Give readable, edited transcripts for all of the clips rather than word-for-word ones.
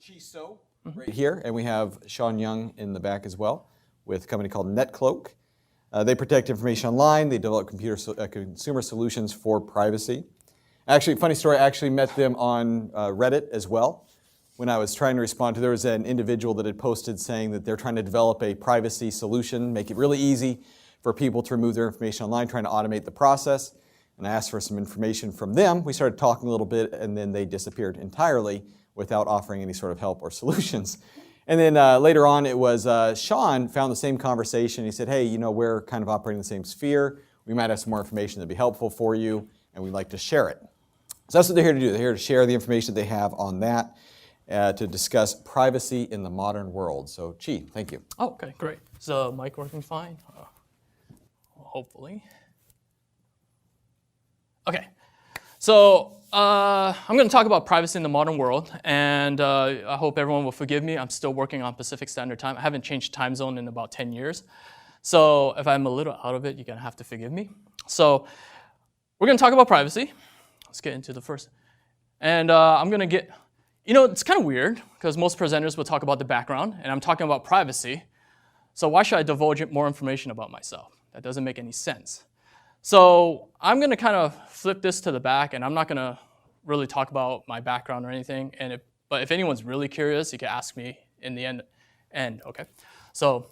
CISO right here, and we have Sean Young in the back as well with a company called NetCloak. They protect information online. They develop consumer solutions for privacy. Actually, funny story, I actually met them on Reddit as well. When I was trying to respond to, there was an individual that had posted saying that they're trying to develop a privacy solution, make it really easy for people to remove their information online, trying to automate the process. And I asked for some information from them. We started talking a little bit, and then they disappeared entirely without offering any sort of help or solutions. And then later on, it was Sean found the same conversation. He said, hey, you know, we're kind of operating in the same sphere. We might have some more information that'd be helpful for you, and we'd like to share it. So that's what they're here to do. They're here to share the information they have on that to discuss privacy in the modern world. So, Chi, thank you. Oh, okay, great. Is the mic working fine? Hopefully. Okay, so I'm going to talk about privacy in the modern world, and I hope everyone will forgive me. I'm still working on Pacific Standard Time. I haven't changed time zone in about 10 years. So if I'm a little out of it, you're going to have to forgive me. So we're going to talk about privacy. Let's get into the first. And I'm going to get, you know, it's kind of weird because most presenters will talk about the background, and I'm talking about privacy. So why should I divulge more information about myself? That doesn't make any sense. So I'm going to kind of flip this to the back, and I'm not going to really talk about my background or anything. But if anyone's really curious, you can ask me in the end. Okay. So,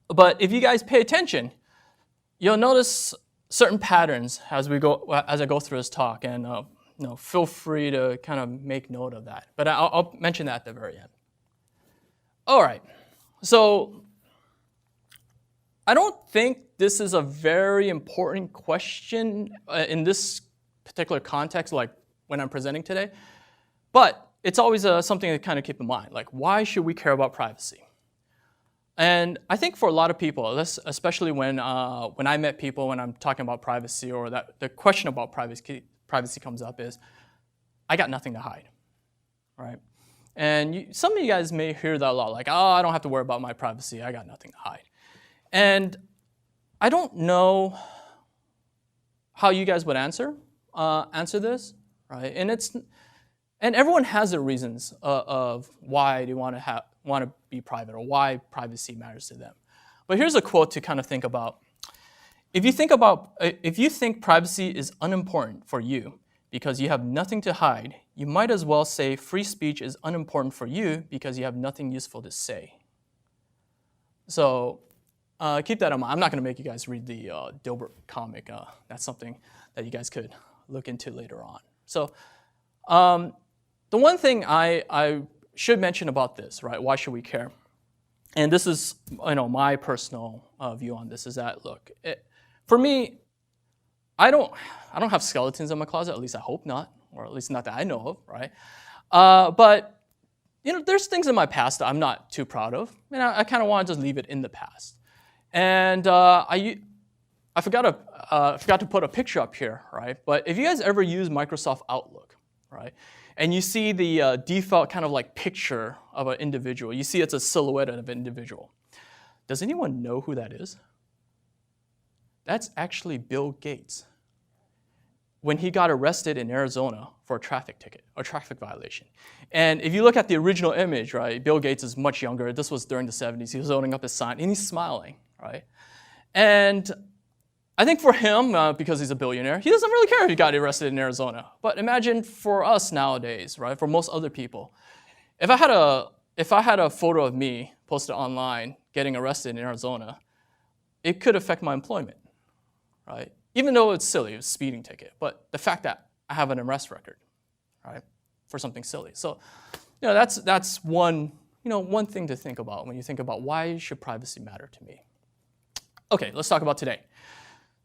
but if you guys pay attention, you'll notice certain patterns as I go through this talk, and you know, feel free to kind of make note of that. But I'll mention that at the very end. All right. So I don't think this is a very important question in this particular context, like when I'm presenting today, but it's always something to kind of keep in mind, like why should we care about privacy? And I think for a lot of people, especially when I met people when I'm talking about privacy, or that the question about privacy comes up is, I got nothing to hide, right? And some of you guys may hear that a lot, like, oh, I don't have to worry about my privacy, I got nothing to hide. And I don't know how you guys would answer this, right? And everyone has their reasons of why they want to be private, or why privacy matters to them. But here's a quote to kind of think about. If you think privacy is unimportant for you because you have nothing to hide, you might as well say free speech is unimportant for you because you have nothing useful to say. So keep that in mind. I'm not going to make you guys read the Dilbert comic. That's something that you guys could look into later on. So the one thing I should mention about this, right? Why should we care? And this is, you know, my personal view on this is that, look, for me, I don't have skeletons in my closet. At least I hope not, or at least not that I know of, right? But you know, there's things in my past that I'm not too proud of, and I kind of want to just leave it in the past. And I forgot to put a picture up here, right? But if you guys ever use Microsoft Outlook, right, and you see the default kind of like picture of an individual, you see it's a silhouette of an individual. Does anyone know who that is? That's actually Bill Gates when he got arrested in Arizona for a traffic ticket, or traffic violation. And if you look at the original image, right, Bill Gates is much younger. This was during the 70s. He was holding up his sign, and he's smiling, right? And I think for him, because he's a billionaire, he doesn't really care if he got arrested in Arizona. But imagine for us nowadays, right, for most other people, if I had a photo of me posted online getting arrested in Arizona, it could affect my employment, right? Even though it's silly, it's a speeding ticket, but the fact that I have an arrest record, right, for something silly. So, you know, that's one thing to think about when you think about why should privacy matter to me. Okay, let's talk about today.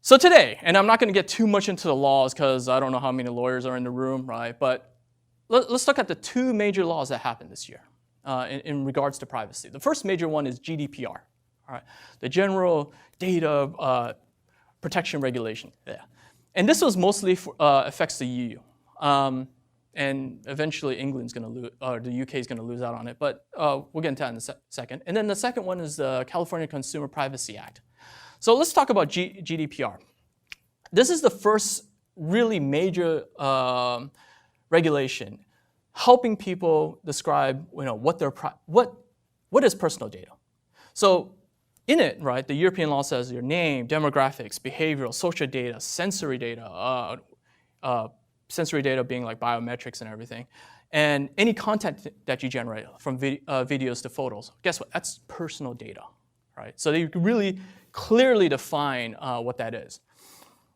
So today, and I'm not going to get too much into the laws because I don't know how many lawyers are in the room, right? But let's look at the two major laws that happened this year in regards to privacy. The first major one is GDPR, all right, the General Data Protection Regulation. Yeah. And this was mostly affects the EU. And eventually England's going to lose, or the UK is going to lose out on it. But we'll get into that in a second. And then the second one is the California Consumer Privacy Act. So let's talk about GDPR. This is the first really major regulation helping people describe, what is personal data. So in it, right, the European law says your name, demographics, behavioral, social data, sensory data being like biometrics and everything, and any content that you generate from videos to photos. Guess what? That's personal data, right? So they really clearly define what that is.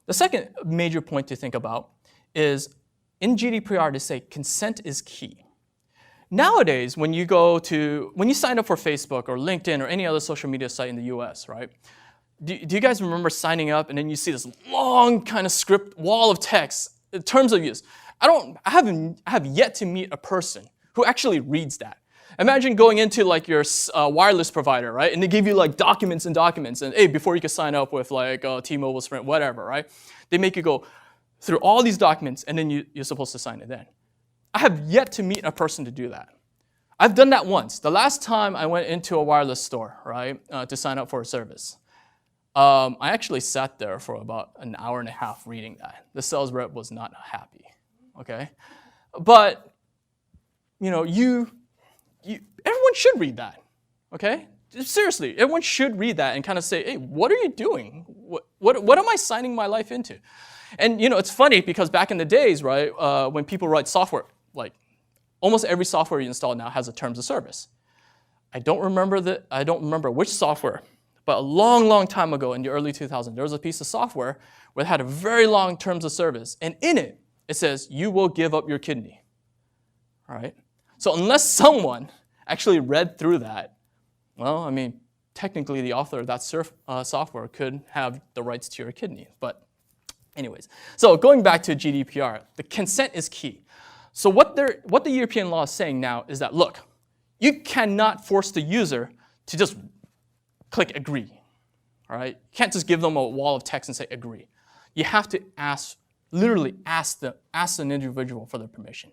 The second major point to think about is in GDPR they say consent is key. Nowadays, when you sign up for Facebook or LinkedIn or any other social media site in the US, right? Do you guys remember signing up and then you see this long kind of script wall of text, terms of use? I have yet to meet a person who actually reads that. Imagine going into like your wireless provider, right? And they give you like documents and documents, and hey, before you can sign up with like T-Mobile, Sprint, whatever, right? They make you go through all these documents, and then you're supposed to sign it in. I have yet to meet a person to do that. I've done that once. The last time I went into a wireless store, right, to sign up for a service, I actually sat there for about an hour and a half reading that. The sales rep was not happy, okay? But, everyone should read that, okay? Seriously, everyone should read that and kind of say, hey, what are you doing? What am I signing my life into? And, it's funny because back in the days, right, when people write software, like almost every software you install now has a terms of service. I don't remember which software, but a long, long time ago in the early 2000s, there was a piece of software where it had a very long terms of service. And in it, it says, you will give up your kidney, all right? So unless someone actually read through that, well, I mean, technically the author of that software could have the rights to your kidney. But anyways, so going back to GDPR, the consent is key. So what the European law is saying now is that, look, you cannot force the user to just click agree, all right? You can't just give them a wall of text and say agree. You have to literally ask an individual for their permission.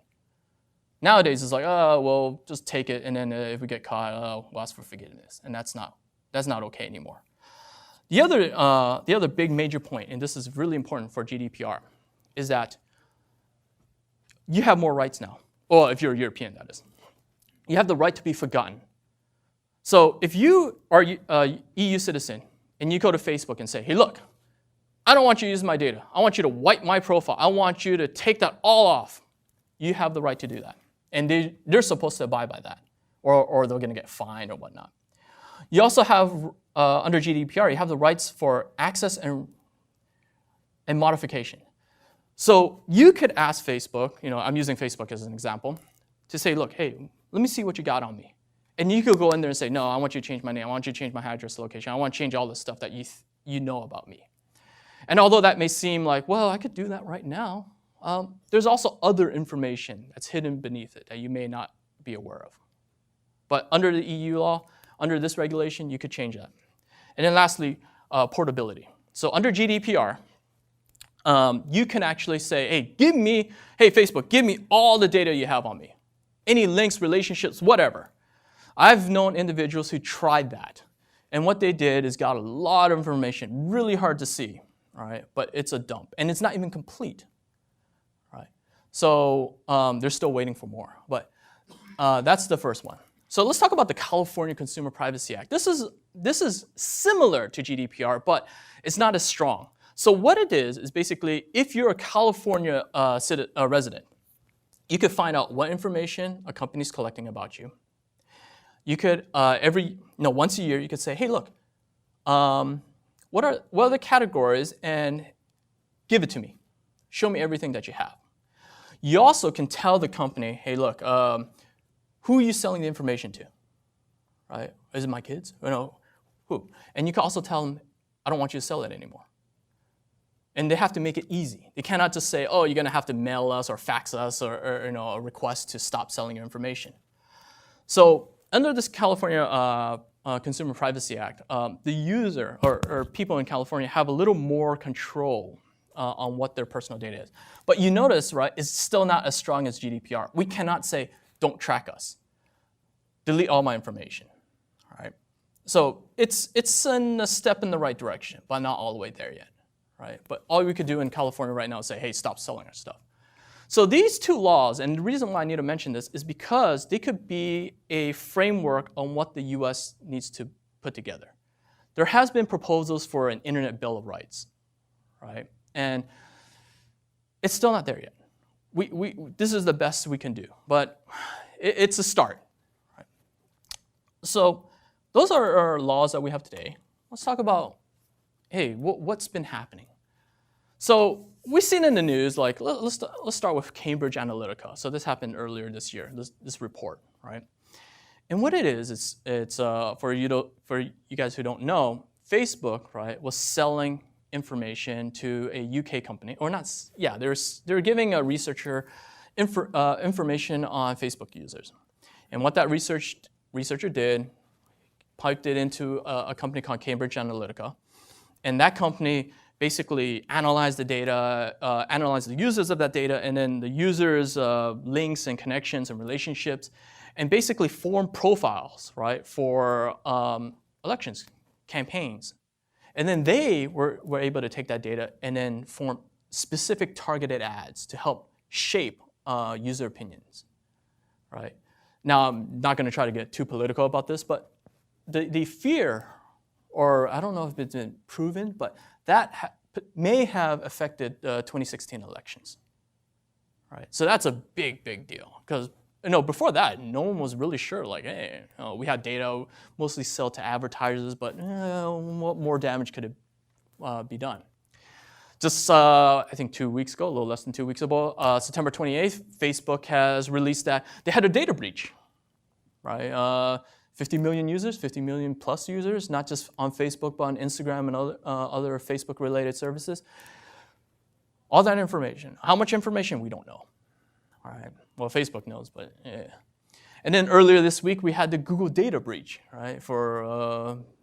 Nowadays, it's like, oh, well, just take it, and then if we get caught, we'll ask for forgiveness, and that's not okay anymore. The other big major point, and this is really important for GDPR, is that you have more rights now. Well, if you're a European, that is. You have the right to be forgotten. So if you are an EU citizen and you go to Facebook and say, hey, look, I don't want you to use my data. I want you to wipe my profile. I want you to take that all off. You have the right to do that. And they're supposed to abide by that, or they're going to get fined or whatnot. You also have, under GDPR, you have the rights for access and modification. So you could ask Facebook, I'm using Facebook as an example, to say, look, hey, let me see what you got on me. And you could go in there and say, no, I want you to change my name. I want you to change my address location. I want to change all the stuff that you know about me. And although that may seem like, well, I could do that right now, there's also other information that's hidden beneath it that you may not be aware of. But under the EU law, under this regulation, you could change that. And then lastly, portability. So under GDPR, you can actually say, hey, Facebook, give me all the data you have on me. Any links, relationships, whatever. I've known individuals who tried that. And what they did is got a lot of information, really hard to see, right? But it's a dump. And it's not even complete, right? So they're still waiting for more. But that's the first one. So let's talk about the California Consumer Privacy Act. This is similar to GDPR, but it's not as strong. So what it is basically, if you're a California resident, you could find out what information a company's collecting about you. You could, once a year, you could say, hey, look, what are the categories, and give it to me. Show me everything that you have. You also can tell the company, hey, look, who are you selling the information to, right? Is it my kids? Who? And you can also tell them, I don't want you to sell it anymore. And they have to make it easy. They cannot just say, oh, you're going to have to mail us or fax us or a request to stop selling your information. So under this California Consumer Privacy Act, the user or people in California have a little more control on what their personal data is. But you notice, right, it's still not as strong as GDPR. We cannot say, don't track us. Delete all my information, all right? So it's a step in the right direction, but not all the way there yet, right? But all we could do in California right now is say, hey, stop selling our stuff. So these two laws, and the reason why I need to mention this is because they could be a framework on what the US needs to put together. There has been proposals for an Internet Bill of Rights, right? And it's still not there yet. This is the best we can do, but it's a start. Right? So those are our laws that we have today. Let's talk about, hey, what's been happening? So we've seen in the news, like, let's start with Cambridge Analytica. So this happened earlier this year, this report, right? And what it is, it's for you guys who don't know, Facebook, right, was selling information to a UK company, or not, yeah, they're giving a researcher information on Facebook users. And what that researcher did, piped it into a company called Cambridge Analytica. And that company basically analyzed the data, analyzed the users of that data, and then the users' links and connections and relationships, and basically formed profiles, right, for elections, campaigns. And then they were able to take that data and then form specific targeted ads to help shape user opinions, right? Now, I'm not going to try to get too political about this, but the fear, or I don't know if it's been proven, but that may have affected the 2016 elections, right? So that's a big, big deal, because before that, no one was really sure, like, hey, we had data mostly sell to advertisers, but what more damage could it be done? Just, I think 2 weeks ago, a little less than 2 weeks ago, September 28th, Facebook has released that they had a data breach, right? 50 million users, 50 million plus users, not just on Facebook, but on Instagram and other Facebook-related services. All that information. How much information? We don't know. All right. Well, Facebook knows, but yeah. And then earlier this week, we had the Google data breach, right? For,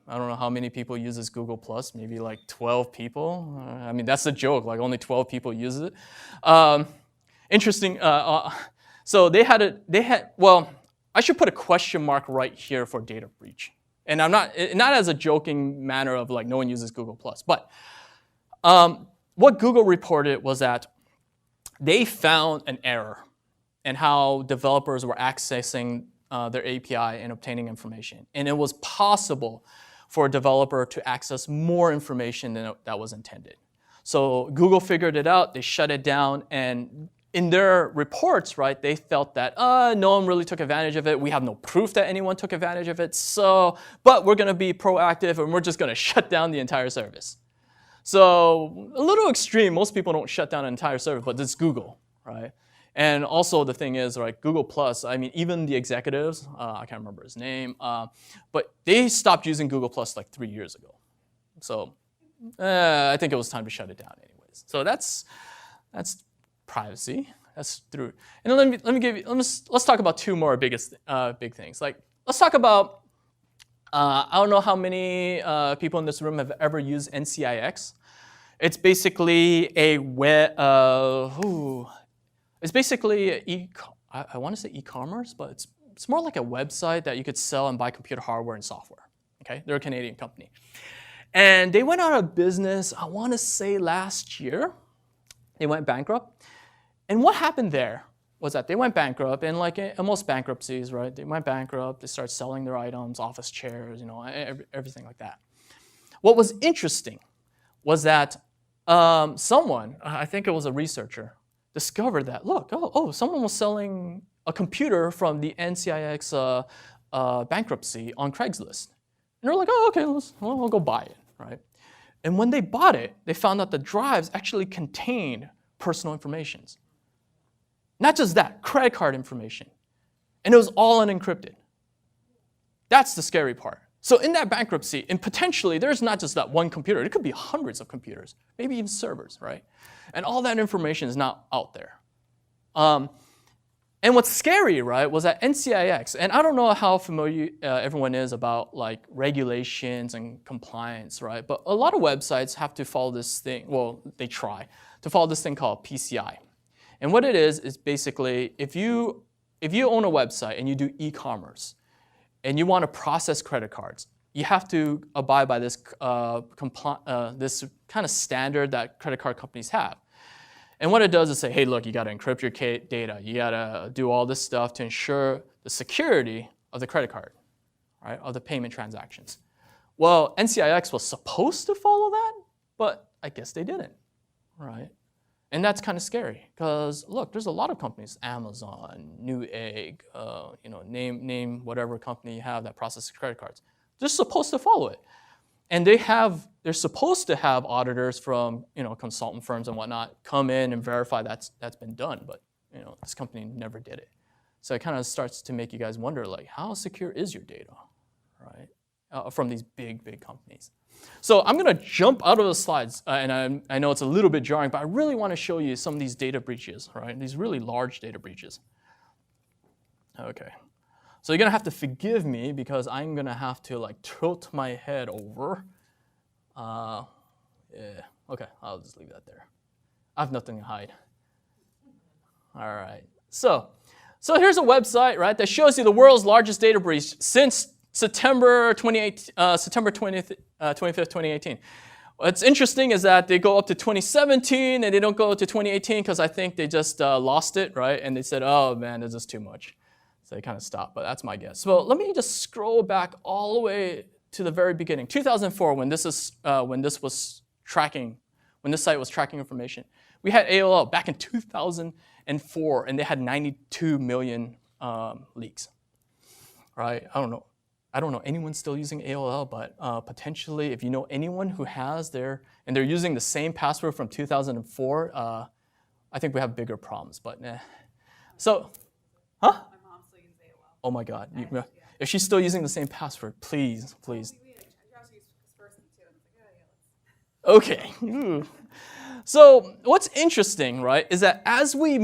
I don't know how many people uses Google+, maybe like 12 people. I mean, that's a joke, like only 12 people use it. Interesting. So well, I should put a question mark right here for data breach. And I'm not as a joking manner of like no one uses Google+, but what Google reported was that they found an error in how developers were accessing their API and obtaining information. And it was possible for a developer to access more information than that was intended. So Google figured it out, they shut it down, and in their reports, right, they felt that no one really took advantage of it. We have no proof that anyone took advantage of it. But we're going to be proactive and we're just going to shut down the entire service. So a little extreme. Most people don't shut down an entire service, but it's Google, right? And also the thing is, right, Google+, I mean, even the executives, I can't remember his name, but they stopped using Google+ like 3 years ago. So I think it was time to shut it down anyways. So that's privacy. That's through. And let's talk about two more big things. Like, let's talk about, I don't know how many people in this room have ever used NCIX. It's basically a it's basically I want to say e-commerce, but it's more like a website that you could sell and buy computer hardware and software. Okay, they're a Canadian company, and they went out of business. I want to say last year, they went bankrupt. And what happened there was that they went bankrupt, and like in most bankruptcies, right? They went bankrupt. They started selling their items, office chairs, everything like that. What was interesting was that someone, I think it was a researcher, discovered that, look, someone was selling a computer from the NCIX bankruptcy on Craigslist. And they're like, oh, okay, we'll go buy it, right? And when they bought it, they found out the drives actually contained personal information. Not just that, credit card information. And it was all unencrypted. That's the scary part. So in that bankruptcy, and potentially there's not just that one computer, it could be hundreds of computers, maybe even servers, right? And all that information is not out there. And what's scary, right, was that NCIX, and I don't know how familiar everyone is about like regulations and compliance, right? But a lot of websites have to follow this thing, well, they try to follow this thing called PCI. And what it is basically if you own a website and you do e-commerce and you want to process credit cards, you have to abide by this this kind of standard that credit card companies have. And what it does is say, hey, look, you got to encrypt your data. You got to do all this stuff to ensure the security of the credit card, right, of the payment transactions. Well, NCIX was supposed to follow that, but I guess they didn't, right? And that's kind of scary because, look, there's a lot of companies, Amazon, Newegg, name whatever company you have that processes credit cards. They're supposed to follow it. And they're supposed to have auditors from consultant firms and whatnot come in and verify that's been done, but this company never did it. So it kind of starts to make you guys wonder, like, how secure is your data, right, from these big companies? So I'm going to jump out of the slides, and I know it's a little bit jarring, but I really want to show you some of these data breaches, right? These really large data breaches. Okay. So you're going to have to forgive me because I'm going to have to like tilt my head over. Yeah, okay, I'll just leave that there. I have nothing to hide. All right, so here's a website, right, that shows you the world's largest data breach since September 20th, 2018. What's interesting is that they go up to 2017 and they don't go to 2018 because I think they just lost it, right? And they said, oh man, this is too much. So they kind of stopped, but that's my guess. So let me just scroll back all the way to the very beginning, 2004, when this site was tracking information. We had AOL back in 2004, and they had 92 million leaks. Right? I don't know anyone still using AOL, but potentially, if you know anyone who has and they're using the same password from 2004, I think we have bigger problems. But so, huh? Oh my God. If she's still using the same password, please. Okay. So what's interesting, right, is that as we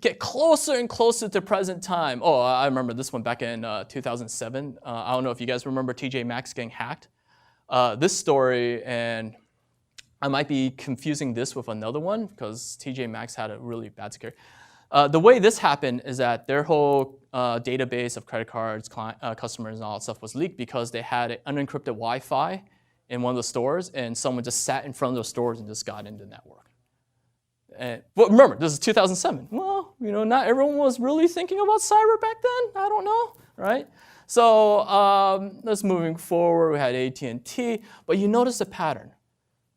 get closer and closer to present time, I remember this one back in 2007. I don't know if you guys remember TJ Maxx getting hacked. This story, and I might be confusing this with another one because TJ Maxx had a really bad security. The way this happened is that their whole database of credit cards, customers, and all that stuff was leaked because they had an unencrypted Wi-Fi in one of the stores, and someone just sat in front of those stores and just got into the network. But remember, this is 2007. Well, not everyone was really thinking about cyber back then. I don't know, right? So let's moving forward. We had AT&T, but you notice the pattern.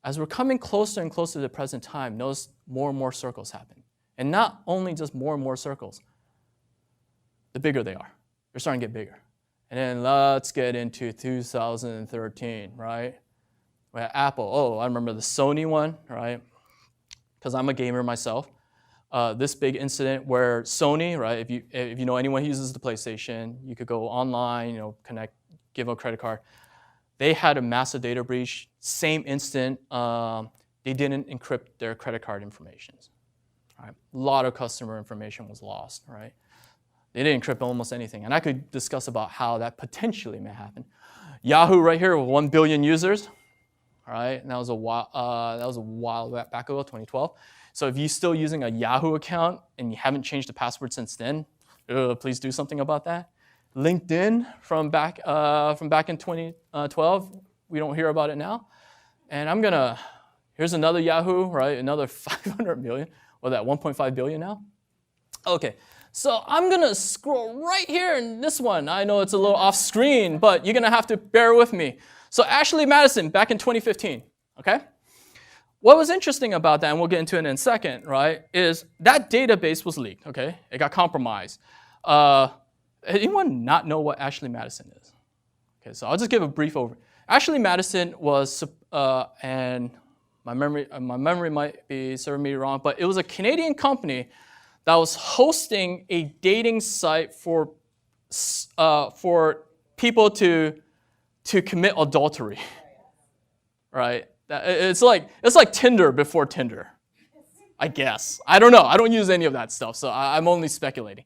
As we're coming closer and closer to the present time, notice more and more circles happen. And not only just more and more circles, the bigger they are. They're starting to get bigger. And then let's get into 2013, right? We had Apple. I remember the Sony one, right? Because I'm a gamer myself. This big incident where Sony, right? If you know anyone who uses the PlayStation, you could go online, connect, give a credit card. They had a massive data breach. Same instant, they didn't encrypt their credit card information. Right? A lot of customer information was lost, right? They didn't encrypt almost anything. And I could discuss about how that potentially may happen. Yahoo right here with 1 billion users, all right? And that was a while back ago, 2012. So if you're still using a Yahoo account and you haven't changed the password since then, please do something about that. LinkedIn from back in 2012, we don't hear about it now. And here's another Yahoo, right? Another 500 million. Well, that 1.5 billion now? Okay, so I'm gonna scroll right here in this one. I know it's a little off screen, but you're gonna have to bear with me. So Ashley Madison, back in 2015, okay? What was interesting about that, and we'll get into it in a second, right, is that database was leaked, okay? It got compromised. Anyone not know what Ashley Madison is? Okay, so I'll just give a brief overview. Ashley Madison was, and my memory might be serving me wrong, but it was a Canadian company that was hosting a dating site for people to commit adultery, right? It's like Tinder before Tinder, I guess. I don't know. I don't use any of that stuff, so I'm only speculating.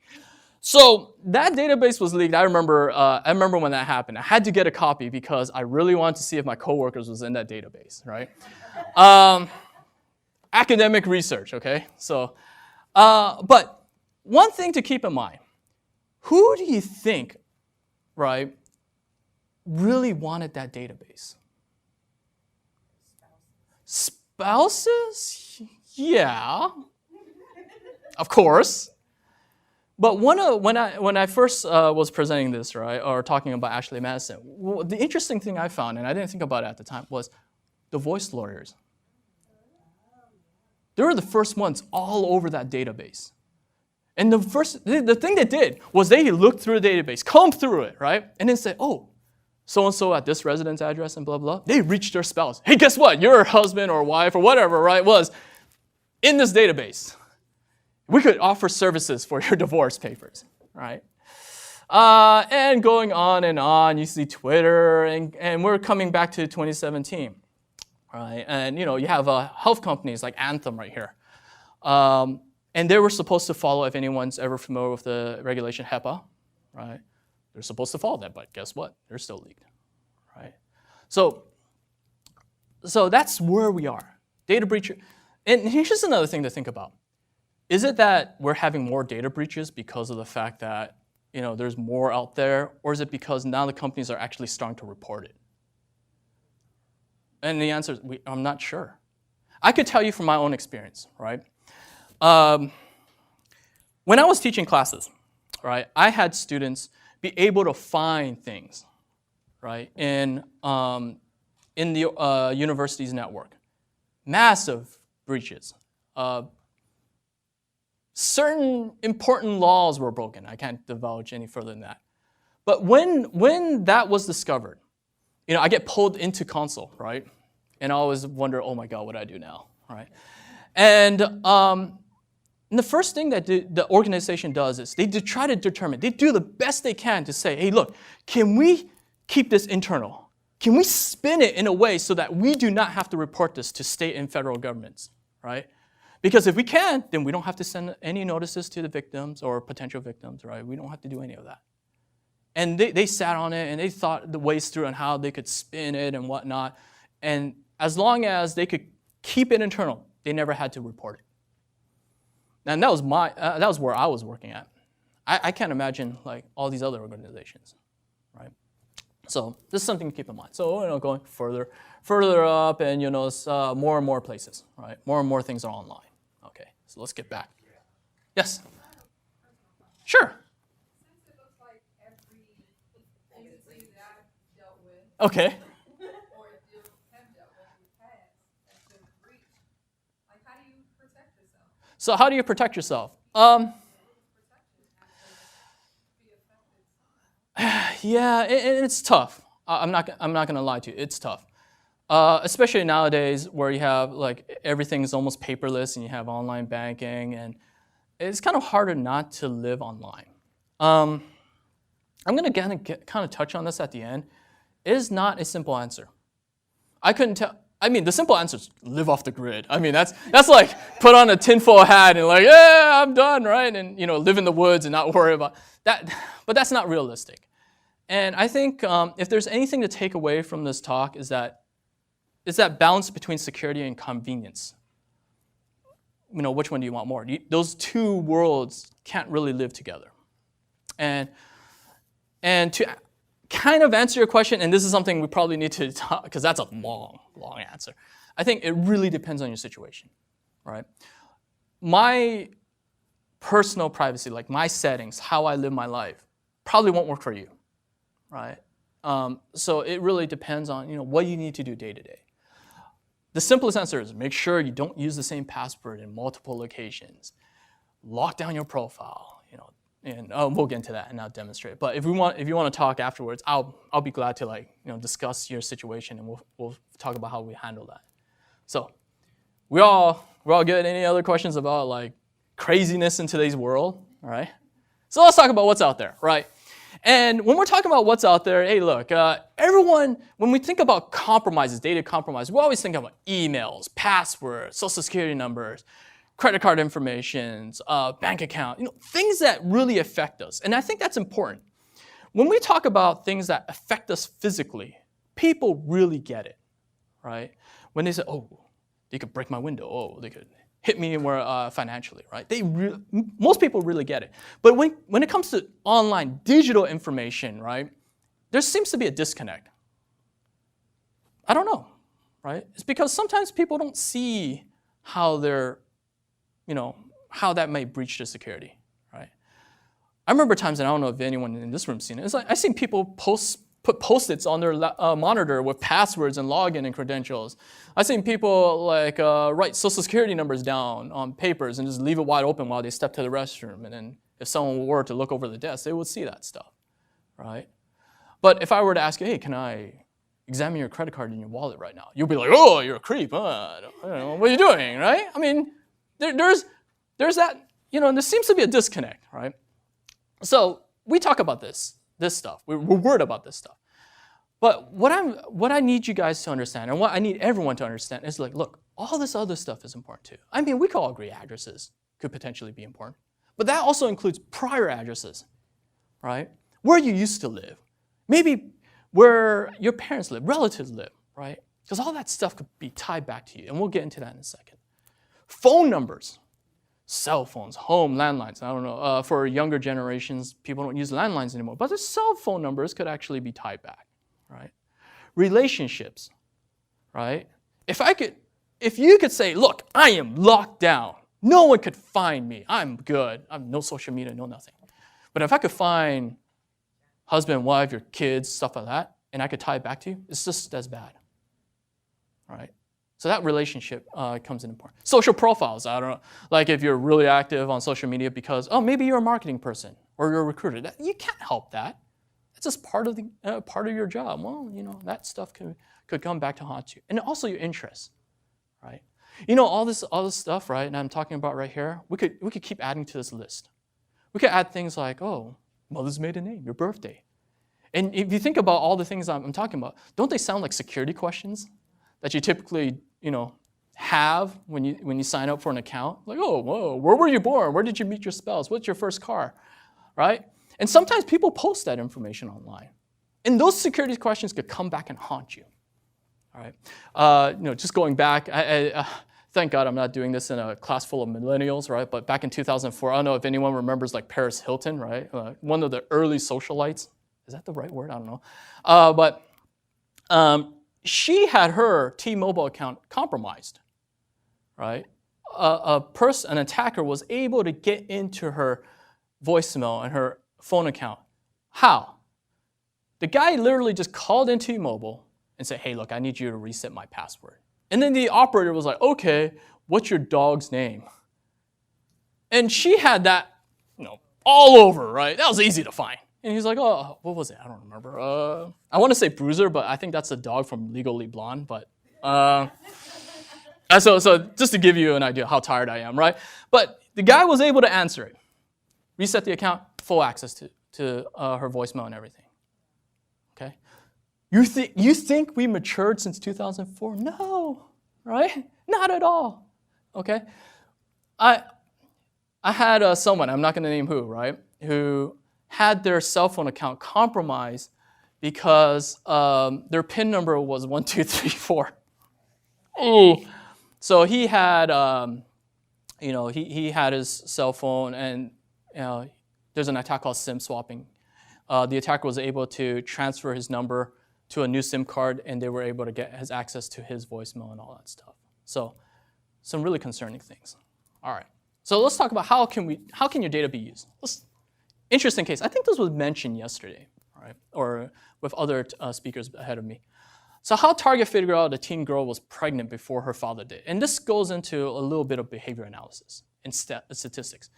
So that database was leaked. I remember when that happened. I had to get a copy because I really wanted to see if my coworkers was in that database, right? Academic research, okay? So, but one thing to keep in mind, who do you think, right, really wanted that database? Spouses? Yeah. of course. But when I first was presenting this, right, or talking about Ashley Madison, the interesting thing I found, and I didn't think about it at the time, was the voice lawyers. They were the first ones all over that database. And the thing they did was they looked through the database, combed through it, right, and then said, oh, so-and-so at this residence address and blah, blah. They reached their spouse. Hey, guess what? Your husband or wife or whatever, right, was in this database. We could offer services for your divorce papers, right? And going on, you see Twitter, and we're coming back to 2017, right? And you have health companies like Anthem right here. And they were supposed to follow, if anyone's ever familiar with the regulation HIPAA, right? They're supposed to follow that, but guess what? They're still leaked, right? So that's where we are. Data breach. And here's just another thing to think about. Is it that we're having more data breaches because of the fact that there's more out there, or is it because now the companies are actually starting to report it? And the answer is, I'm not sure. I could tell you from my own experience, right? When I was teaching classes, right, I had students be able to find things, right, in the university's network. Massive breaches. Certain important laws were broken. I can't divulge any further than that. But when that was discovered, I get pulled into console, right? And I always wonder, oh my God, what do I do now, right? And the first thing that the organization does is they try to determine, they do the best they can to say, hey, look, can we keep this internal? Can we spin it in a way so that we do not have to report this to state and federal governments, right? Because if we can, then we don't have to send any notices to the victims or potential victims, right? We don't have to do any of that. And they sat on it, and they thought the ways through on how they could spin it and whatnot. And as long as they could keep it internal, they never had to report it. And that was where I was working at. I can't imagine like all these other organizations, right? So this is something to keep in mind. So going further up, and it's more and more places, right? More and more things are online. Okay, so let's get back. Yes. Sure. Since it looks like every entity that I've dealt with, Okay. or have dealt with in the past, has been breached, like how do you protect yourself? So how do you protect yourself? Yeah, it's tough. I'm not gonna lie to you. It's tough, especially nowadays where you have like everything's almost paperless and you have online banking, and it's kind of harder not to live online. I'm gonna kind of touch on this at the end. It is not a simple answer. I couldn't tell. I mean, the simple answer is live off the grid. I mean, that's like put on a tinfoil hat and like, yeah, I'm done, right? And live in the woods and not worry about that. But that's not realistic. And I think if there's anything to take away from this talk is that balance between security and convenience. Which one do you want more? Those two worlds can't really live together. And to kind of answer your question, and this is something we probably need to talk, because that's a long answer. I think it really depends on your situation, right? My personal privacy, like my settings, how I live my life, probably won't work for you, right? So it really depends on what you need to do day to day. The simplest answer is make sure you don't use the same password in multiple locations. Lock down your profile, and we'll get into that and I'll demonstrate. But if you want to talk afterwards, I'll be glad to discuss your situation, and we'll talk about how we handle that. So we're all good. Any other questions about like craziness in today's world? All right. So let's talk about what's out there, right? And when we're talking about what's out there, hey, look, everyone, when we think about compromises, data compromise, we always think about emails, passwords, social security numbers, credit card information, bank account, things that really affect us. And I think that's important. When we talk about things that affect us physically, people really get it, right? When they say, oh, they could break my window, oh, they could hit me financially, right? Most people really get it. But when it comes to online digital information, right, there seems to be a disconnect. I don't know, right? It's because sometimes people don't see how their how that might breach the security, right? I remember times, and I don't know if anyone in this room seen it, it's like I've seen people put Post-its on their monitor with passwords and login and credentials. I've seen people like write social security numbers down on papers and just leave it wide open while they step to the restroom. And then if someone were to look over the desk, they would see that stuff, right? But if I were to ask you, hey, can I examine your credit card in your wallet right now? You'll be like, oh, you're a creep. I don't know, what are you doing, right? I mean, there's that, there seems to be a disconnect, right? So we talk about this stuff. We're worried about this stuff. But what I need you guys to understand, and what I need everyone to understand, is like, look, all this other stuff is important too. I mean, we could all agree addresses could potentially be important. But that also includes prior addresses, right? Where you used to live. Maybe where your parents live, relatives live, right? Because all that stuff could be tied back to you, and we'll get into that in a second. Phone numbers, cell phones, home, landlines. I don't know, for younger generations, people don't use landlines anymore, but the cell phone numbers could actually be tied back, right? Relationships, right? If you could say, look, I am locked down. No one could find me. I'm good. I have no social media, no nothing. But if I could find husband, wife, your kids, stuff like that, and I could tie it back to you, it's just as bad, right? So that relationship comes in important. Social profiles, I don't know, like if you're really active on social media because, maybe you're a marketing person or you're a recruiter. You can't help that. It's just part of your job. Well, that stuff could come back to haunt you. And also your interests, right? All this stuff, right, and I'm talking about right here, we could keep adding to this list. We could add things like, mother's maiden name, your birthday. And if you think about all the things I'm talking about, don't they sound like security questions that you typically, have when you sign up for an account? Like, where were you born? Where did you meet your spouse? What's your first car, right? And sometimes people post that information online. And those security questions could come back and haunt you, all right? Just going back, thank God I'm not doing this in a class full of millennials, right? But back in 2004, I don't know if anyone remembers like Paris Hilton, right? One of the early socialites. Is that the right word? I don't know. But she had her T-Mobile account compromised, right? An attacker was able to get into her voicemail and her phone account. How? The guy literally just called into T-Mobile and said, hey, look, I need you to reset my password. And then the operator was like, okay, what's your dog's name? And she had that, all over, right? That was easy to find. And he's like, what was it? I don't remember. I want to say Bruiser, but I think that's a dog from Legally Blonde. But so just to give you an idea how tired I am, right? But the guy was able to answer it. Reset the account, full access to her voicemail and everything. Okay? You think we matured since 2004? No, right? Not at all. Okay? I had someone, I'm not going to name who, right, who had their cell phone account compromised because their PIN number was 1234. Ooh. So he had, he had his cell phone, and there's an attack called SIM swapping. The attacker was able to transfer his number to a new SIM card, and they were able to get his access to his voicemail and all that stuff. So some really concerning things. All right. So let's talk about how can your data be used? Interesting case. I think this was mentioned yesterday, right? Or with other speakers ahead of me. So how Target figured out a teen girl was pregnant before her father did. And this goes into a little bit of behavior analysis and statistics.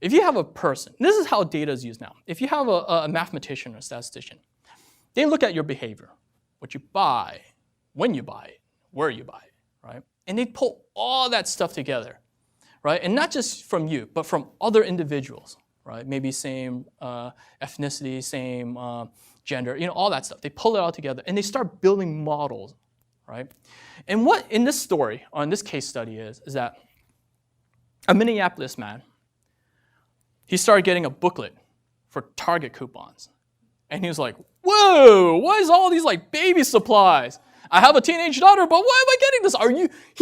If you have a person, this is how data is used now. If you have a mathematician or a statistician, they look at your behavior, what you buy, when you buy it, where you buy it, right? And they pull all that stuff together, right? And not just from you, but from other individuals, right? Maybe same ethnicity, same gender, all that stuff. They pull it all together and they start building models, right? And what in this story, or in this case study is that a Minneapolis man, he started getting a booklet for Target coupons. And he was like, whoa, what is all these like baby supplies? I have a teenage daughter, but why am I getting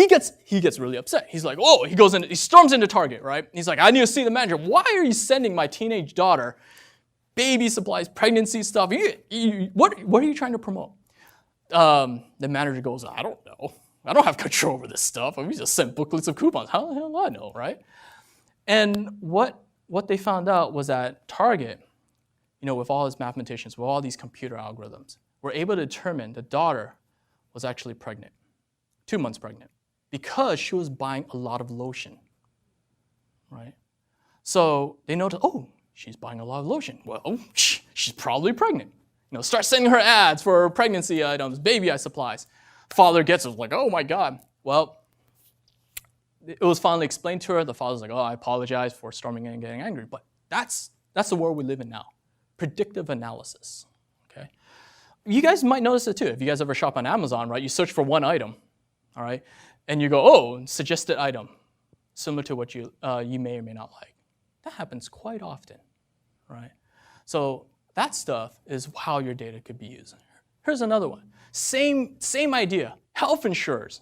this? He gets really upset. He's like, whoa, he storms into Target, right? He's like, I need to see the manager. Why are you sending my teenage daughter baby supplies, pregnancy stuff? What are you trying to promote? The manager goes, I don't know. I don't have control over this stuff. We just send booklets of coupons. How the hell do I know, right? And what they found out was that Target, with all its mathematicians, with all these computer algorithms, were able to determine the daughter was actually pregnant, 2 months pregnant, because she was buying a lot of lotion, right? So they noticed, oh, she's buying a lot of lotion. Well, she's probably pregnant. Start sending her ads for pregnancy items, baby supplies. Father gets it, like, oh my God. Well, it was finally explained to her. The father's like, oh, I apologize for storming in and getting angry. But that's the world we live in now. Predictive analysis, okay? You guys might notice it too. If you guys ever shop on Amazon, right, you search for one item, all right, and you go, oh, suggested item, similar to what you may or may not like. That happens quite often, right? So that stuff is how your data could be used. Here's another one. Same idea. Health insurers.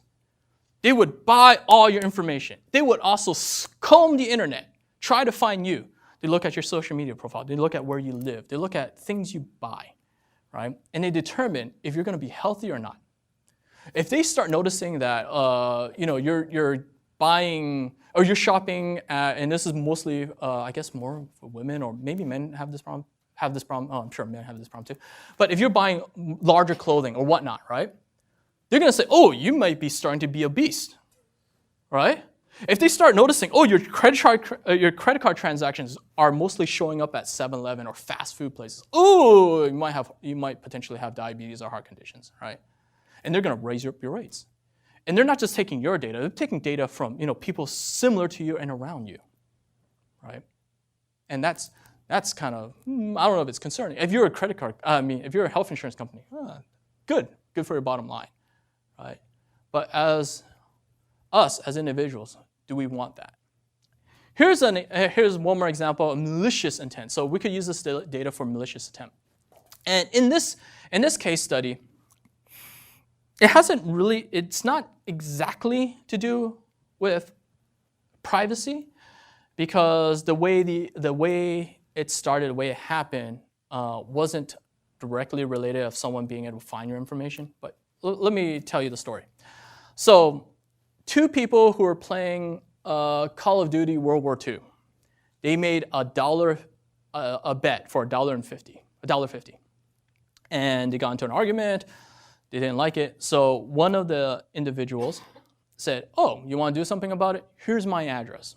They would buy all your information. They would also comb the internet, try to find you. They look at your social media profile. They look at where you live. They look at things you buy, right? And they determine if you're going to be healthy or not. If they start noticing that you're buying or you're shopping at, and this is mostly I guess more for women, or maybe men have this problem. Oh, I'm sure men have this problem too. But if you're buying larger clothing or whatnot, right? They're going to say, oh, you might be starting to be obese, right? If they start noticing, oh, your credit card transactions are mostly showing up at 7-Eleven or fast food places. Oh, you might potentially have diabetes or heart conditions, right? And they're going to raise up your rates. And they're not just taking your data; they're taking data from people similar to you and around you, right? And that's kind of I don't know if it's concerning. If you're if you're a health insurance company, good for your bottom line, right? But as us as individuals, do we want that? Here's one more example of malicious intent. So we could use this data for malicious intent. And in this case study, it's not exactly to do with privacy, because the way it started, the way it happened, wasn't directly related of someone being able to find your information. But let me tell you the story. So 2 people who were playing Call of Duty World War II, they made a bet for $1.50. And they got into an argument. They didn't like it. So one of the individuals said, oh, you want to do something about it? Here's my address.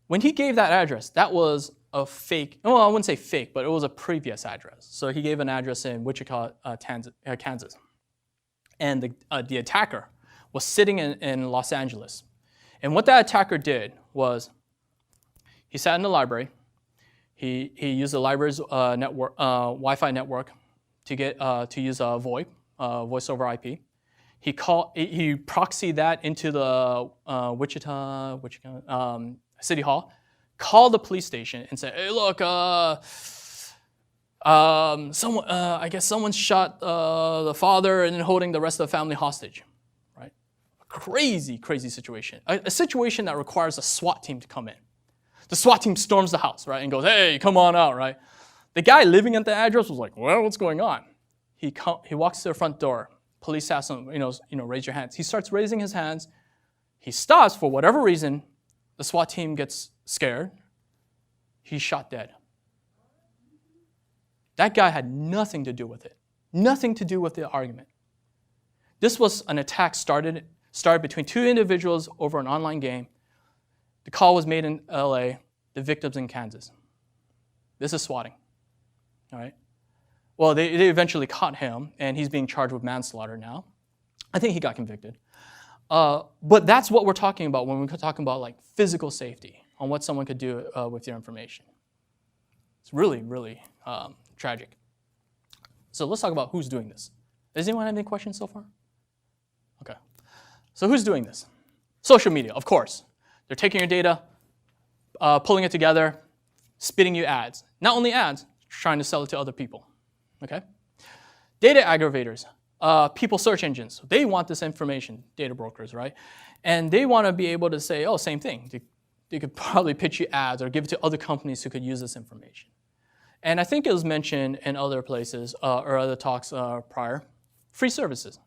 When he gave that address, that was a fake, well, I wouldn't say fake, but it was a previous address. So he gave an address in Wichita, Kansas. And the attacker was sitting in Los Angeles. And what that attacker did was he sat in the library. He used the library's Wi-Fi network to use VoIP, voice over IP. He proxied that into the Wichita City Hall, called the police station and said, "Hey, look, I guess someone shot the father and holding the rest of the family hostage." Right? A crazy situation. A situation that requires a SWAT team to come in. The SWAT team storms the house, right, and goes, "Hey, come on out," right? The guy living at the address was like, "Well, what's going on?" He walks to the front door. Police ask him, raise your hands. He starts raising his hands. He stops for whatever reason. The SWAT team gets scared. He's shot dead. That guy had nothing to do with it. Nothing to do with the argument. This was an attack started between 2 individuals over an online game. The call was made in LA. The victim's in Kansas. This is swatting. All right. Well, they eventually caught him, and he's being charged with manslaughter now. I think he got convicted. But that's what we're talking about when we're talking about like physical safety, on what someone could do with your information. It's really tragic. So let's talk about who's doing this. Does anyone have any questions so far? Okay. So who's doing this? Social media, of course. They're taking your data, pulling it together, spitting you ads. Not only ads, trying to sell it to other people. Okay? Data aggravators, people search engines. They want this information, data brokers, right? And they want to be able to say, oh, same thing. They could probably pitch you ads or give it to other companies who could use this information. And I think it was mentioned in other places or other talks prior, free services.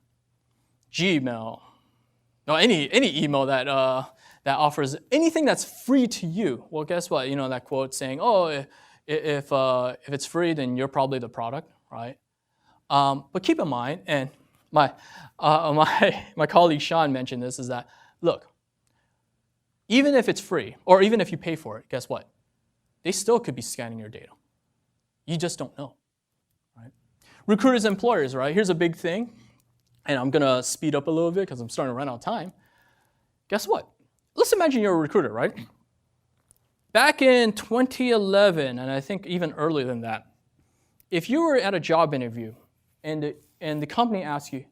Gmail, no, any email that that offers anything that's free to you. Well, guess what? You know that quote saying, "Oh, if it's free, then you're probably the product," right? But keep in mind, and my colleague Sean mentioned this, is that look, even if it's free or even if you pay for it, guess what? They still could be scanning your data. You just don't know, right? Recruiters and employers, right? Here's a big thing, and I'm gonna speed up a little bit because I'm starting to run out of time. Guess what? Let's imagine you're a recruiter, right? Back in 2011, and I think even earlier than that, if you were at a job interview and the company asks you,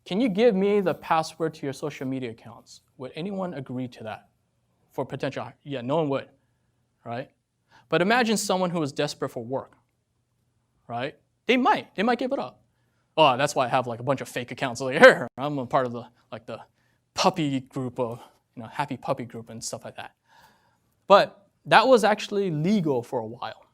can you give me the password to your social media accounts? Would anyone agree to that for potential hire? Yeah, no one would, right? But imagine someone who is desperate for work, right? They might give it up. Oh, that's why I have like a bunch of fake accounts over here. I'm a part of the puppy group of, happy puppy group and stuff like that. But that was actually legal for a while,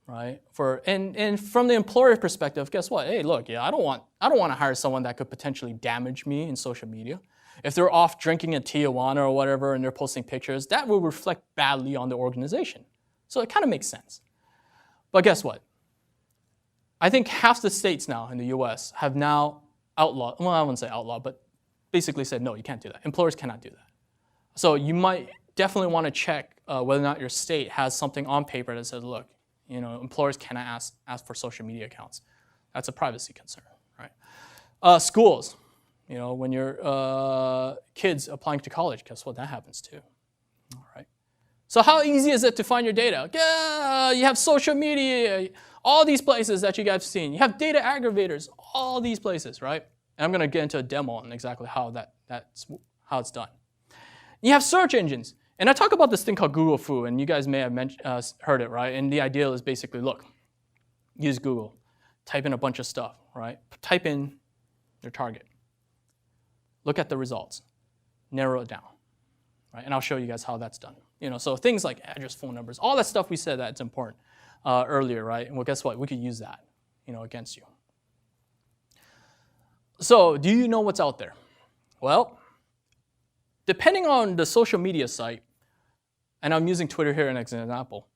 right? And from the employer perspective, guess what? Hey, look, I don't want to hire someone that could potentially damage me in social media. If they're off drinking in Tijuana or whatever and they're posting pictures, that will reflect badly on the organization. So it kind of makes sense. But guess what? I think half the states now in the US have now outlawed, well, I wouldn't say outlawed, but basically said, no, you can't do that. Employers cannot do that. So you might definitely want to check whether or not your state has something on paper that says, look, employers cannot ask for social media accounts. That's a privacy concern, right? Schools, when your kids applying to college, guess what? That happens too, all right? So how easy is it to find your data? Yeah, you have social media, all these places that you guys have seen. You have data aggregators, all these places, right? And I'm going to get into a demo on exactly how it's done. You have search engines. And I talk about this thing called Google Foo, and you guys may have heard it, right? And the idea is basically, look, use Google, type in a bunch of stuff, right? Type in your target. Look at the results, narrow it down, right? And I'll show you guys how that's done. So things like address, phone numbers, all that stuff we said that's important earlier, right? And well, guess what? We could use that, against you. So do you know what's out there? Well, depending on the social media site, and I'm using Twitter here as an example,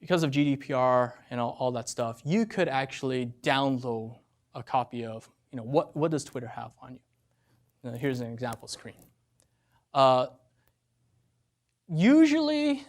because of GDPR and all that stuff, you could actually download a copy of, what does Twitter have on you? Now, here's an example screen. Usually,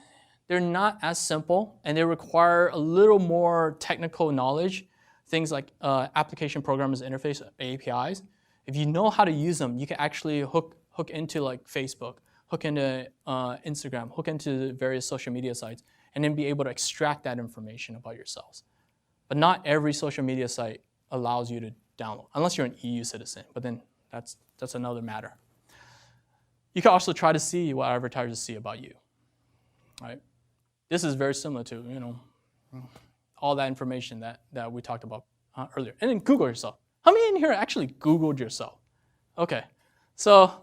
they're not as simple, and they require a little more technical knowledge. Things like application programmers interface, APIs. If you know how to use them, you can actually hook into like Facebook, hook into Instagram, hook into various social media sites, and then be able to extract that information about yourselves. But not every social media site allows you to download, unless you're an EU citizen, but then that's another matter. You can also try to see what advertisers see about you, right? This is very similar to, all that information that we talked about earlier. And then Google yourself. How many in here actually Googled yourself? Okay, so,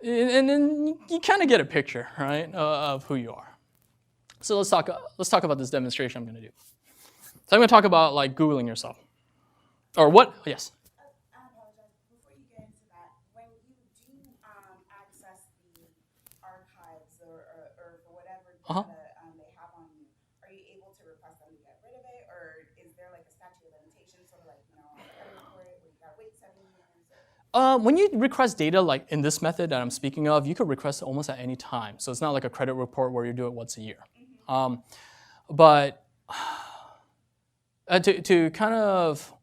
and then you kind of get a picture, right, of who you are. So let's talk about this demonstration I'm going to do. So I'm going to talk about like Googling yourself. Or what, yes? I apologize. Before you get into that, when you do access the archives or for whatever data they have on you, are you able to request them to get rid of it, or is there like a statute of limitations, sort of like, report it, where you gotta wait 7 years? When you request data like in this method that I'm speaking of, you could request it almost at any time. So it's not like a credit report where you do it once a year. But to kind of,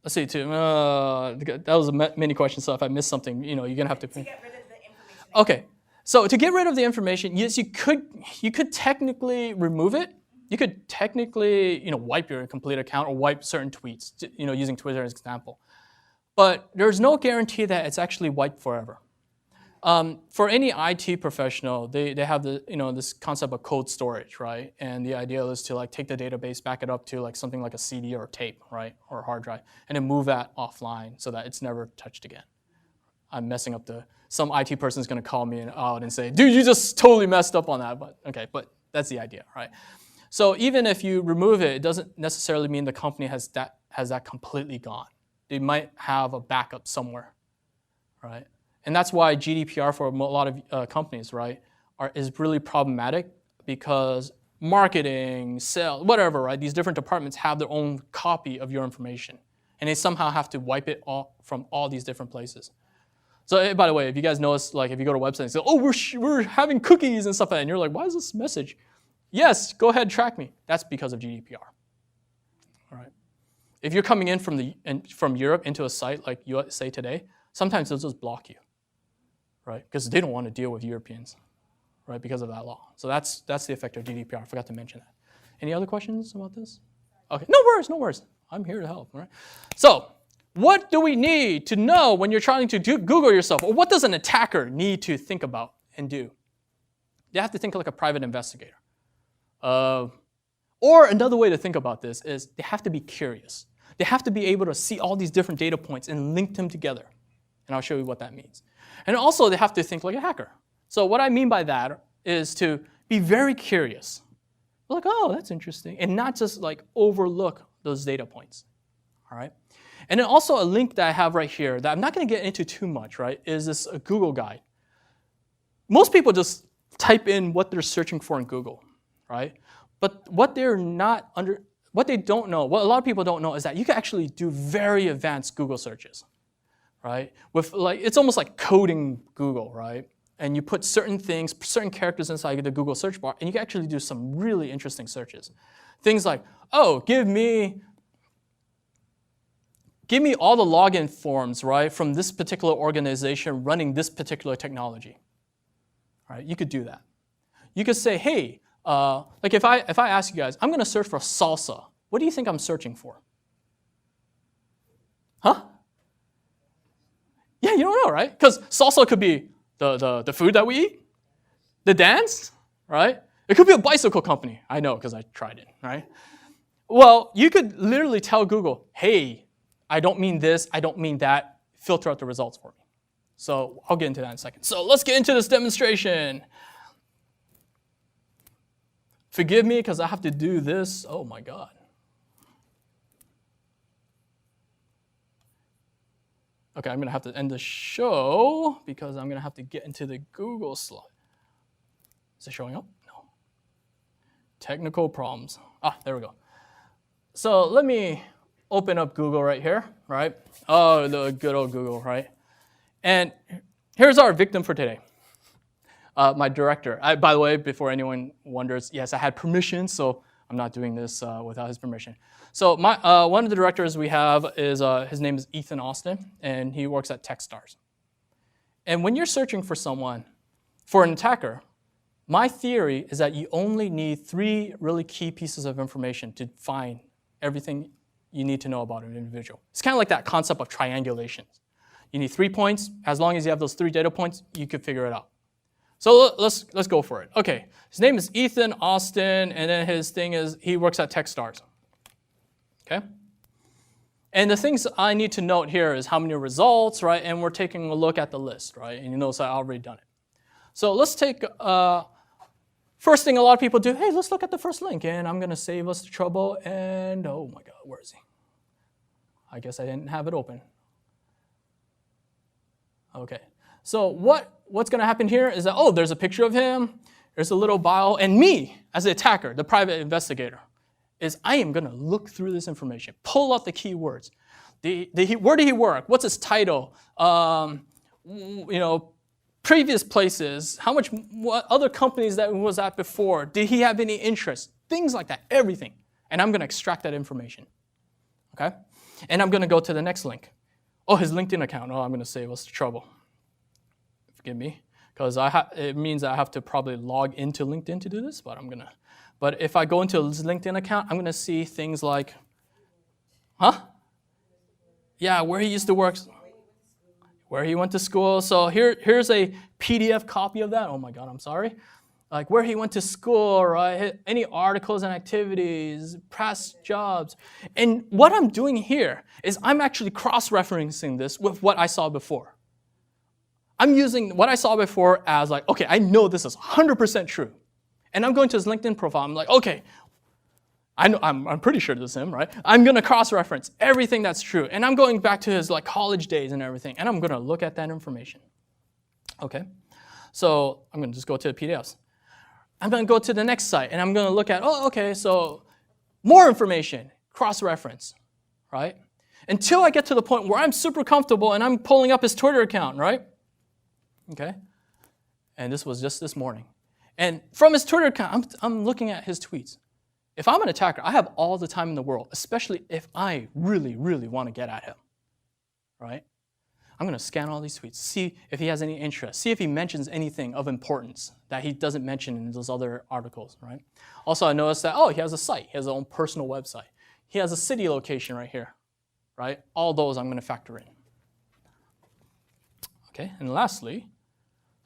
let's see, that was a mini question, so if I missed something, you're going to have to... To get rid of the information. Okay, so to get rid of the information, yes, you could technically remove it. You could technically, wipe your complete account or wipe certain tweets, using Twitter as an example. But there's no guarantee that it's actually wiped forever. For any IT professional, they have this concept of cold storage, right? And the idea is to like take the database, back it up to like something like a CD or a tape, right, or a hard drive, and then move that offline so that it's never touched again. I'm messing up some IT person is going to call me out and say, dude, you just totally messed up on that. But okay, but that's the idea, right? So even if you remove it, it doesn't necessarily mean the company has that completely gone. They might have a backup somewhere, right? And that's why GDPR for a lot of companies, right, is really problematic because marketing, sales, whatever, right, these different departments have their own copy of your information. And they somehow have to wipe it all from all these different places. So, by the way, if you guys notice, like if you go to a website and say, oh, we're having cookies and stuff like that, and you're like, why is this message? Yes, go ahead, track me. That's because of GDPR. All right. If you're coming in from Europe into a site like USA Today, sometimes they'll just block you, right? Because they don't want to deal with Europeans, right? Because of that law. So that's the effect of GDPR. I forgot to mention that. Any other questions about this? Okay, no worries. I'm here to help, all right? So, what do we need to know when you're trying to Google yourself? Or what does an attacker need to think about and do? They have to think like a private investigator. Or another way to think about this is they have to be curious. They have to be able to see all these different data points and link them together. And I'll show you what that means. And also they have to think like a hacker. So what I mean by that is to be very curious. Like, oh, that's interesting. And not just like overlook those data points. All right? And then also a link that I have right here that I'm not going to get into too much, right, is this Google guide. Most people just type in what they're searching for in Google, right? But what they don't know, what a lot of people don't know is that you can actually do very advanced Google searches, right? With like, it's almost like coding Google, right? And you put certain things, certain characters inside the Google search bar, and you can actually do some really interesting searches. Things like, oh, give me all the login forms, right, from this particular organization running this particular technology. All right, you could do that. You could say, hey, like if I ask you guys, I'm going to search for salsa. What do you think I'm searching for? Huh? Yeah, you don't know, right? Because salsa could be the food that we eat, the dance, right? It could be a bicycle company. I know because I tried it, right? Well, you could literally tell Google, hey, I don't mean this, I don't mean that. Filter out the results for me. So I'll get into that in a second. So let's get into this demonstration. Forgive me because I have to do this. Oh my God. Okay, I'm going to have to end the show because I'm going to have to get into the Google slide. Is it showing up? No. Technical problems. Ah, there we go. So let me open up Google right here, right? Oh, the good old Google, right? And here's our victim for today. My director. By the way, before anyone wonders, yes, I had permission, so I'm not doing this without his permission. So one of the directors we have is, his name is Ethan Austin, and he works at Techstars. And when you're searching for someone, for an attacker, my theory is that you only need 3 really key pieces of information to find everything you need to know about an individual. It's kind of like that concept of triangulation. You need 3 points. As long as you have those 3 data points, you can figure it out. So let's go for it. Okay, his name is Ethan Austin, and then his thing is he works at Techstars. Okay? And the things I need to note here is how many results, right? And we're taking a look at the list, right? And you notice I already done it. So let's take, first thing a lot of people do, hey, let's look at the first link. And I'm going to save us the trouble. And oh my God, where is he? I guess I didn't have it open. Okay. So what's going to happen here is that, oh, there's a picture of him. There's a little bio. And me, as the attacker, the private investigator, is I am going to look through this information, pull out the keywords. Where did he work? What's his title? Previous places, what other companies that he was at before? Did he have any interest? Things like that, everything. And I'm going to extract that information, okay? And I'm going to go to the next link. Oh, his LinkedIn account. Oh, I'm going to save us the trouble. Forgive me, because it means I have to probably log into LinkedIn to do this, but if I go into his LinkedIn account, I'm going to see things like, yeah, where he used to work, where he went to school. So here's a PDF copy of that. Oh my God, I'm sorry. Like where he went to school, right? Any articles and activities, past jobs. And what I'm doing here is I'm actually cross-referencing this with what I saw before. I'm using what I saw before as like, okay, I know this is 100% true. And I'm going to his LinkedIn profile. I'm like, okay, I'm pretty sure this is him, right? I'm going to cross-reference everything that's true. And I'm going back to his like college days and everything. And I'm going to look at that information. Okay, so I'm going to just go to the PDFs. I'm going to go to the next site, and I'm going to look at, oh, okay, so more information, cross-reference, right? Until I get to the point where I'm super comfortable and I'm pulling up his Twitter account, right? Okay, and this was just this morning. And from his Twitter account, I'm looking at his tweets. If I'm an attacker, I have all the time in the world, especially if I really, really want to get at him, right? I'm going to scan all these tweets, see if he has any interest, see if he mentions anything of importance that he doesn't mention in those other articles, right? Also, I noticed that, oh, he has a site. He has his own personal website. He has a city location right here, right? All those I'm going to factor in. Okay, and lastly,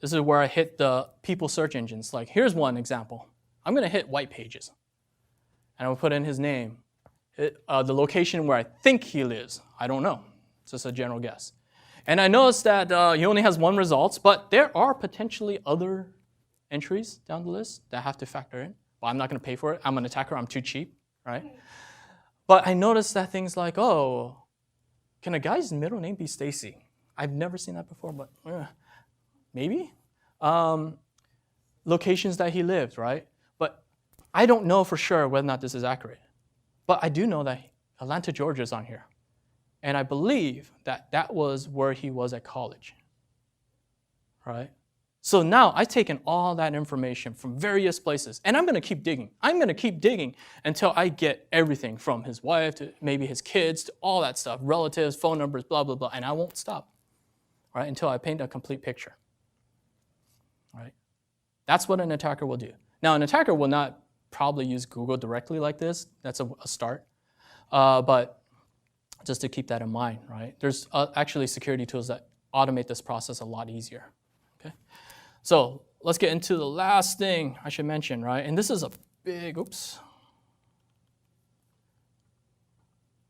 this is where I hit the people search engines. Like, here's one example. I'm going to hit white pages. And I will put in his name, the location where I think he lives. I don't know. It's just a general guess. And I noticed that he only has one result, but there are potentially other entries down the list that I have to factor in. But I'm not going to pay for it. I'm an attacker. I'm too cheap, right? But I noticed that things like, oh, can a guy's middle name be Stacy? I've never seen that before, but maybe. Locations that he lived, right? But I don't know for sure whether or not this is accurate. But I do know that Atlanta, Georgia is on here. And I believe that that was where he was at college, right? So now I've taken all that information from various places, and I'm going to keep digging. I'm going to keep digging until I get everything from his wife to maybe his kids to all that stuff, relatives, phone numbers, blah, blah, blah, and I won't stop, right, until I paint a complete picture, right? That's what an attacker will do. Now, an attacker will not probably use Google directly like this. That's a start, but just to keep that in mind, right? There's actually security tools that automate this process a lot easier, okay? So let's get into the last thing I should mention, right? And this is a big, oops.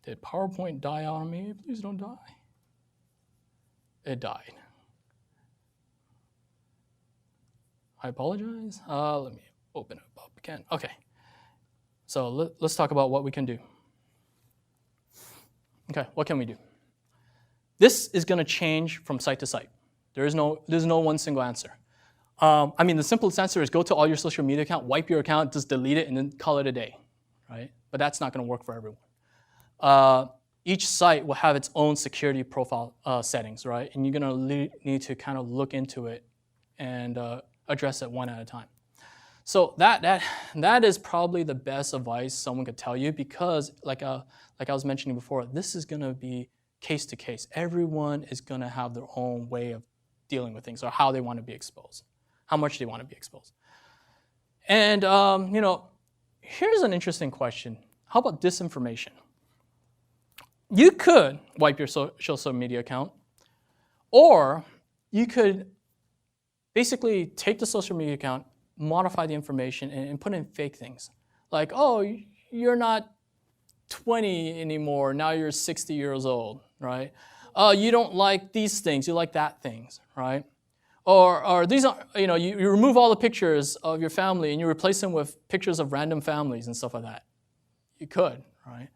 Did PowerPoint die on me? Please don't die. It died. I apologize. Let me open it up again. Okay, so let's talk about what we can do. Okay, what can we do? This is going to change from site to site. There's no one single answer. I mean, the simplest answer is go to all your social media account, wipe your account, just delete it, and then call it a day, right? But that's not going to work for everyone. Each site will have its own security profile settings, right? And you're going to need to kind of look into it and address it one at a time. So that is probably the best advice someone could tell you because, like I was mentioning before, this is going to be case to case. Everyone is going to have their own way of dealing with things or how they want to be exposed, how much they want to be exposed. And here's an interesting question. How about disinformation? You could wipe your social media account, or you could basically take the social media account, modify the information, and put in fake things. Like, oh, you're not 20 anymore, now you're 60 years old, right? You don't like these things, you like that things, right? Or these are, you remove all the pictures of your family and you replace them with pictures of random families and stuff like that. You could, right?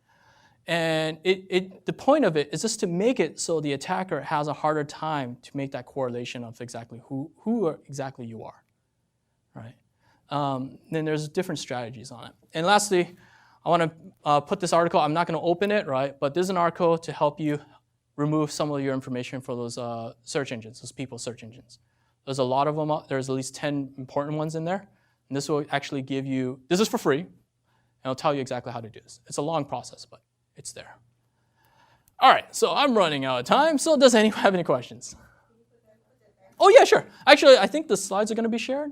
And the point of it is just to make it so the attacker has a harder time to make that correlation of exactly who exactly you are, right? Then there's different strategies on it. And lastly, I want to put this article, I'm not going to open it, right? But there's an article to help you remove some of your information for those search engines, those people search engines. There's a lot of them. There's at least 10 important ones in there. And this will actually give you, this is for free, and it'll tell you exactly how to do this. It's a long process, but it's there. All right, so I'm running out of time. So does anyone have any questions? Oh, yeah, sure. Actually, I think the slides are going to be shared.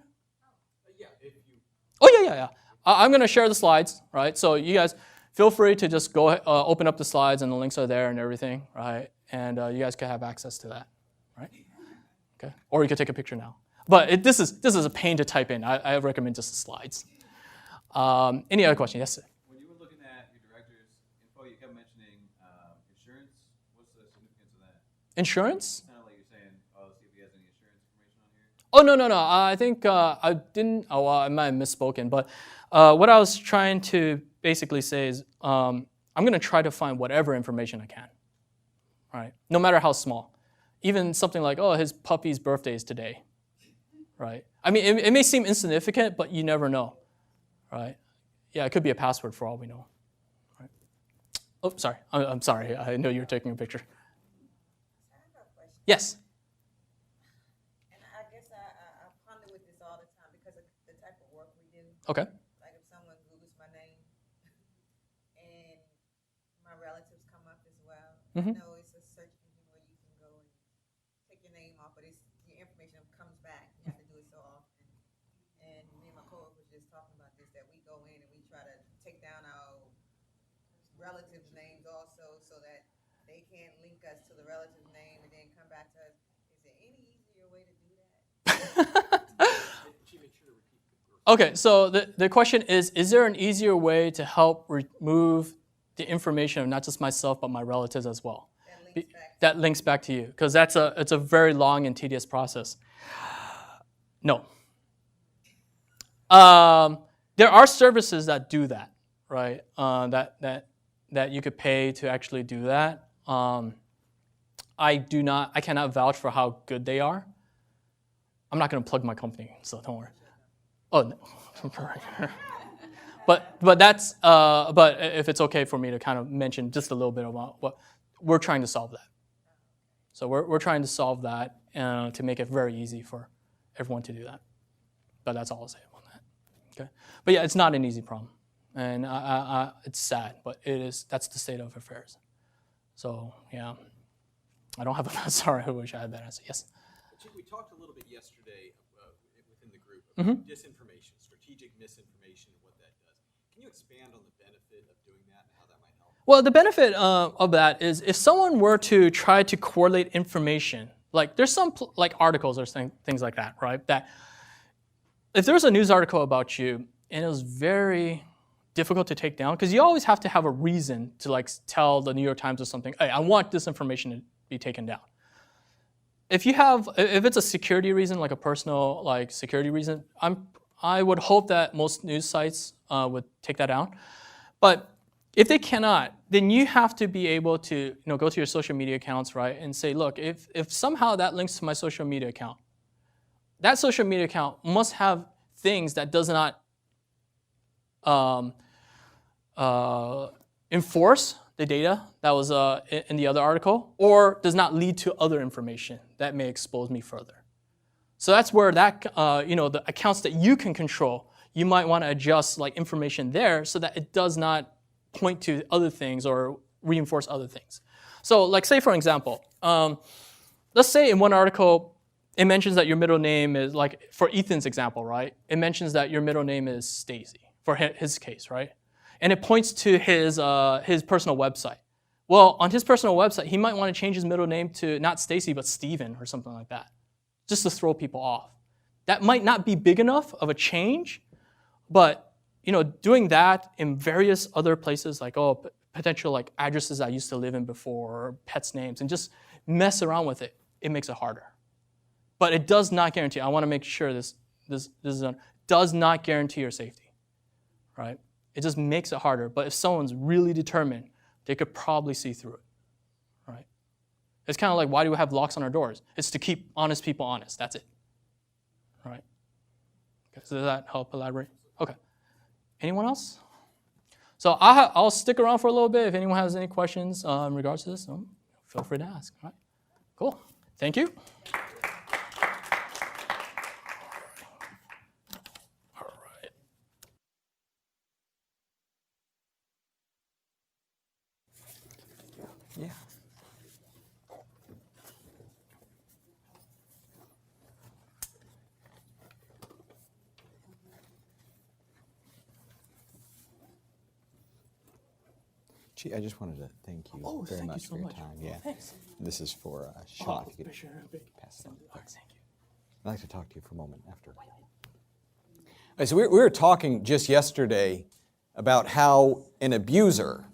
Oh, yeah. I'm going to share the slides, right? So you guys feel free to just go open up the slides, and the links are there and everything, right? And you guys can have access to that, right? Okay. Or you can take a picture now. But this is a pain to type in. I recommend just the slides. Any other questions? Yes, sir. When you were looking at your director's info, you kept mentioning insurance. What's the significance of that? Insurance? Kind of like you're saying, see if he has any insurance information on here. Oh, no. I think I didn't. Oh, well, I might have misspoken. But what I was trying to basically say is I'm going to try to find whatever information I can, right? No matter how small. Even something like, oh, his puppy's birthday is today, right? I mean, it may seem insignificant, but you never know, right? Yeah, it could be a password for all we know. Right? Oh, sorry. I'm sorry. I know you were taking a picture. I have a question, Yes. and I guess I ponder with this all the time because of the type of work we do. Okay. Like if someone Googles my name and my relatives come up as well, I know it's a search engine where you can go and take your name off, but it's your information comes back. You have to do it so often. And me and my coworker was just talking about this, that we go in and we try to take down our relatives' names also so that they can't link us to the relative's name and then come back to us. Is there any easier way to do that? Okay, so the question is there an easier way to help remove the information of not just myself, but my relatives as well? That links back to you, because it's a very long and tedious process. No. There are services that do that, right? That you could pay to actually do that. I cannot vouch for how good they are. I'm not going to plug my company, so don't worry. Oh no. But if it's okay for me to kind of mention just a little bit about what we're trying to solve that. So we're trying to solve that to make it very easy for everyone to do that. But that's all I'll say about that. Okay. But yeah, it's not an easy problem, and it's sad, but that's the state of affairs. So yeah, I don't have a sorry. I wish I had that answer. Yes. We talked a little bit yesterday within the group Mm-hmm. about disinformation, strategic misinformation, and what that does. Can you expand on the benefit of doing that and how that might help? Well, the benefit of that is if someone were to try to correlate information, like there's some like articles or things like that, right? That if there's a news article about you and it was very difficult to take down, because you always have to have a reason to like tell the New York Times or something, hey, I want this information to be taken down. If it's a security reason, like a personal like security reason, I would hope that most news sites would take that down. But if they cannot, then you have to be able to go to your social media accounts, right, and say, look, if somehow that links to my social media account, that social media account must have things that does not enforce the data that was in the other article, or does not lead to other information that may expose me further. So that's where that the accounts that you can control, you might want to adjust like information there so that it does not point to other things or reinforce other things. So like say for example, let's say in one article it mentions that your middle name is, like for Ethan's example, right? It mentions that your middle name is Stacy for his case, right? And it points to his personal website. Well, on his personal website, he might want to change his middle name to not Stacy, but Steven or something like that, just to throw people off. That might not be big enough of a change, but doing that in various other places, like potential like addresses I used to live in before, or pets' names, and just mess around with it, it makes it harder. But it does not guarantee. I want to make sure this does not guarantee your safety, right? It just makes it harder. But if someone's really determined, they could probably see through it, right? It's kind of like, why do we have locks on our doors? It's to keep honest people honest. That's it, right? Okay, so does that help elaborate? Okay. Anyone else? So I'll stick around for a little bit. If anyone has any questions in regards to this, feel free to ask. All right. Cool. Thank you. Yeah. Gee, I just wanted to thank you very much for your time. Yeah. Thanks. This is for Sean. If you could pass it on. Thank you. I'd like to talk to you for a moment after. All right, so we were talking just yesterday about how an abuser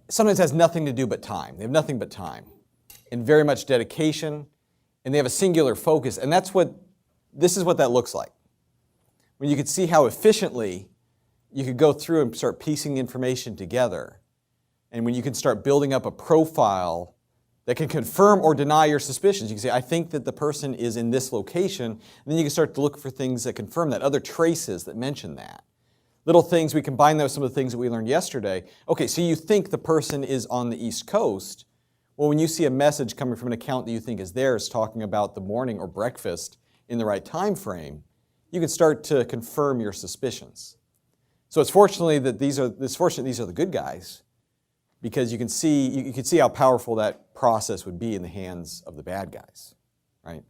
sometimes has nothing to do but time. They have nothing but time and very much dedication, and they have a singular focus. And this is what that looks like. When you could see how efficiently you could go through and start piecing information together. And when you can start building up a profile that can confirm or deny your suspicions. You can say, I think that the person is in this location, and then you can start to look for things that confirm that, other traces that mention that. Little things, we combine those with some of the things that we learned yesterday. Okay, so you think the person is on the East Coast. Well, when you see a message coming from an account that you think is theirs talking about the morning or breakfast in the right time frame, you can start to confirm your suspicions. So it's fortunate that these are the good guys, because you can see how powerful that process would be in the hands of the bad guys, right?